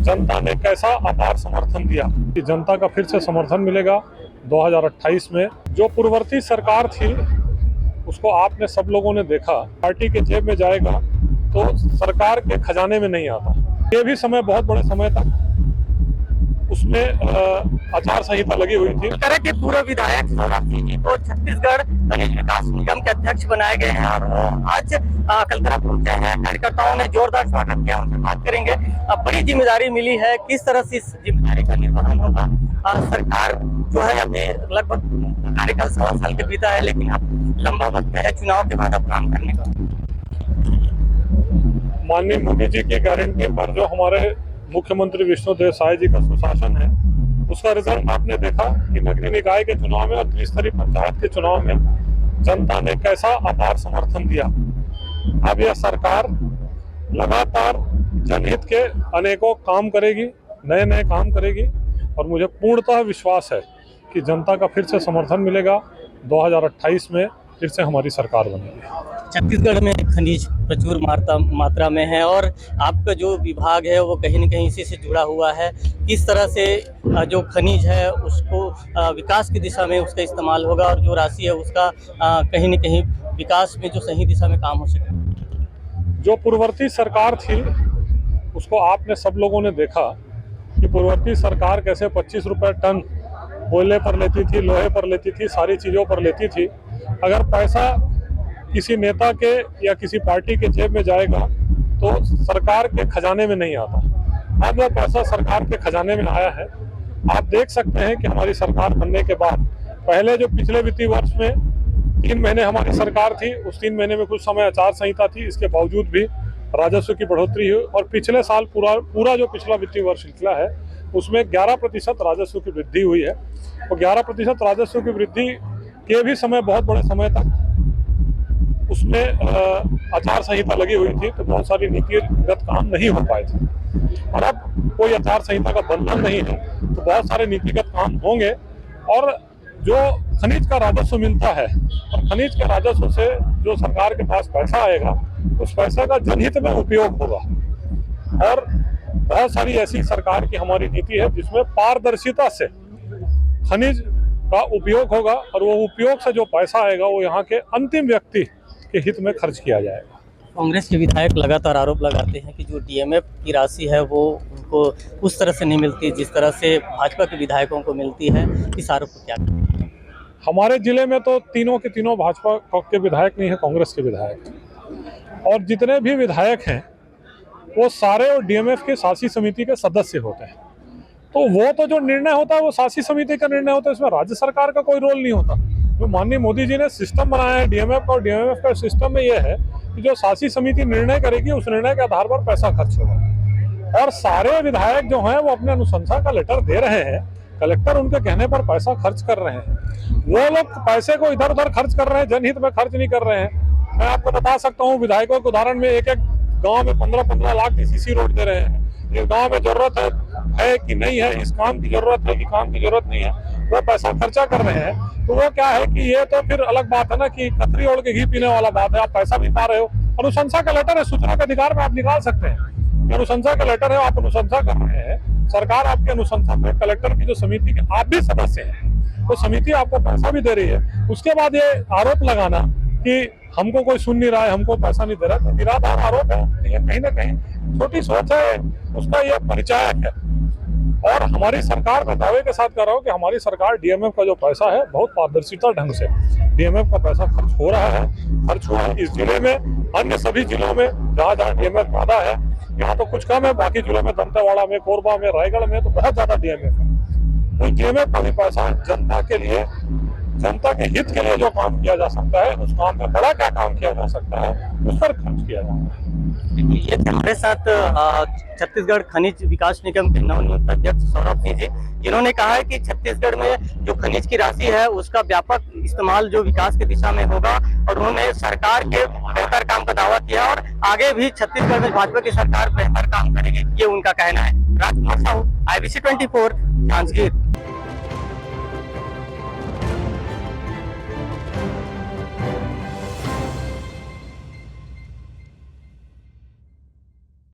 जनता ने कैसा अपार समर्थन दिया कि जनता का फिर से समर्थन मिलेगा 2028 में। जो पूर्ववर्ती सरकार थी उसको आपने सब लोगों ने देखा, पार्टी के जेब में जाएगा तो सरकार के खजाने में नहीं आता। ये भी समय बहुत बड़े समय तक उसमें आचार संहिता लगी हुई थी। तरह के पूर्व विधायक सौरभ सिंह जी को छत्तीसगढ़ खनिज विकास निगम के अध्यक्ष बनाए गए हैं और आज कलकत्ता पहुंचे हैं। कार्यकर्ताओं ने जोरदार स्वागत किया, उनसे बात करेंगे। अब बड़ी जिम्मेदारी मिली है, किस तरह से इस जिम्मेदारी का निर्वहन होगा। सरकार जो है अभी लगभग कार्यकाल 1.25 साल के बीता है, लेकिन अब लंबा वक्त है चुनाव के बाद अब काम करने का। माननीय मोदी जी की गारंटी पर जो हमारे मुख्यमंत्री विष्णुदेव साय जी का सुशासन है, उसका रिजल्ट आपने देखा कि नगरीय निकाय के चुनाव में और त्रिस्तरीय पंचायत के चुनाव में जनता ने कैसा अपार समर्थन दिया। अब यह सरकार लगातार जनहित के अनेकों काम करेगी, नए नए काम करेगी और मुझे पूर्णतः विश्वास है कि जनता का फिर से समर्थन मिलेगा। 2028 में फिर से हमारी सरकार बनेगी। छत्तीसगढ़ में खनिज प्रचुर मात्रा में है और आपका जो विभाग है वो कहीं न कहीं इसी से जुड़ा हुआ है। किस तरह से जो खनिज है उसको विकास की दिशा में उसका इस्तेमाल होगा और जो राशि है उसका कहीं न कहीं विकास में जो सही दिशा में काम हो सके। जो पूर्ववर्ती सरकार थी उसको आपने सब लोगों ने देखा कि पूर्ववर्ती सरकार कैसे 25 रुपये टन कोयले पर लेती थी, लोहे पर लेती थी, सारी चीज़ों पर लेती थी। अगर पैसा किसी नेता के या किसी पार्टी के जेब में जाएगा तो सरकार के खजाने में नहीं आता। अब वो पैसा सरकार के खजाने में आया है। आप देख सकते हैं कि हमारी सरकार बनने के बाद पहले जो पिछले वित्तीय वर्ष में 3 महीने हमारी सरकार थी, उस 3 महीने में कुछ समय आचार संहिता थी, इसके बावजूद भी राजस्व की बढ़ोतरी हुई और पिछले साल पूरा जो पिछला वित्तीय वर्ष निकला है उसमें 11% राजस्व की वृद्धि हुई है। और 11% राजस्व की वृद्धि के भी समय बहुत बड़े समय तक उसमें आचार संहिता लगी हुई थी, तो बहुत सारी नीतिगत काम नहीं हो पाए थे। और अब कोई आचार संहिता का बंधन नहीं है तो बहुत सारे नीतिगत काम होंगे और जो खनिज का राजस्व मिलता है और खनिज के राजस्व से जो सरकार के पास पैसा आएगा उस पैसे का जनहित में उपयोग होगा। और बहुत सारी ऐसी सरकार की हमारी नीति है जिसमें पारदर्शिता से खनिज का उपयोग होगा और वो उपयोग से जो पैसा आएगा वो यहाँ के अंतिम व्यक्ति के हित में खर्च किया जाएगा। कांग्रेस के विधायक लगातार आरोप लगाते हैं कि जो डीएमएफ की राशि है वो उनको उस तरह से नहीं मिलती जिस तरह से भाजपा के विधायकों को मिलती है। इस आरोप को क्या करें? हमारे जिले में तो तीनों के तीनों भाजपा के विधायक नहीं है, कांग्रेस के विधायक। और जितने भी विधायक हैं वो सारे और डीएमएफ के शासी समिति के सदस्य होते हैं। तो वो तो जो निर्णय होता है वो शासी समिति का निर्णय होता है, इसमें राज्य सरकार का कोई रोल नहीं होता। जो माननीय मोदी जी ने सिस्टम बनाया है डीएमएफ का, और डीएमएफ का सिस्टम में ये है कि जो शासी समिति निर्णय करेगी उस निर्णय के आधार पर पैसा खर्च होगा। और सारे विधायक जो हैं वो अपने अनुशंसा का लेटर दे रहे हैं, कलेक्टर उनके कहने पर पैसा खर्च कर रहे हैं। वो लोग पैसे को इधर उधर खर्च कर रहे हैं, जनहित में खर्च नहीं कर रहे हैं। मैं आपको बता सकता हूँ विधायकों के उदाहरण में, एक एक गाँव में 15-15 लाख की सीसी रोड दे रहे हैं। इस गाँव में जरूरत है कि नहीं है, इस काम की जरूरत है कि काम की जरूरत नहीं है, वो पैसा खर्चा कर रहे हैं। तो वो क्या है कि ये तो फिर अलग बात है ना कि कतरी ओढ़ के घी पीने वाला बात है। आप पैसा भी पा रहे हो, अनुशंसा का लेटर है, सूचना के अधिकार में आप निकाल सकते हैं। अनुशंसा का लेटर है, आप अनुशंसा कर रहे हैं, सरकार आपकी अनुशंसा में कलेक्टर की जो समिति के आप भी सदस्य हैं, वो समिति आपको पैसा भी दे रही है। उसके बाद ये आरोप लगाना कि हमको कोई सुन नहीं रहा है, हमको पैसा नहीं दे रहा है, निराधार आरोप है। ये कहीं ना कहीं छोटी सोच है, उसका ये परिचायक है। और हमारी सरकार में दावे के साथ कह रहा हूँ कि हमारी सरकार डीएमएफ का जो पैसा है बहुत पारदर्शिता ढंग से डीएमएफ का पैसा खर्च हो रहा है, खर्च हुआ है इस जिले में। अन्य सभी जिलों में जहाँ जहाँ डीएमएफ ज्यादा है, यहाँ तो कुछ कम है, बाकी जिलों में दंतेवाड़ा में, कोरबा में, रायगढ़ में तो बहुत ज्यादा डीएमएफ है। उस डीएमएफ का भी पैसा जनता के लिए, जनता के हित के लिए जो काम किया जा सकता है, उस काम में बड़ा क्या काम किया जा सकता है उस पर खर्च किया जाता है। ये हमारे साथ छत्तीसगढ़ खनिज विकास निगम के नवनियुक्त अध्यक्ष सौरभ सिंह जी, जिन्होंने कहा है कि छत्तीसगढ़ में जो खनिज की राशि है उसका व्यापक इस्तेमाल जो विकास की दिशा में होगा और उन्होंने सरकार के बेहतर काम का दावा किया और आगे भी छत्तीसगढ़ में भाजपा की सरकार बेहतर काम करेगी, ये उनका कहना है। राजकुमार साहू, IBC 24, जांजगीर।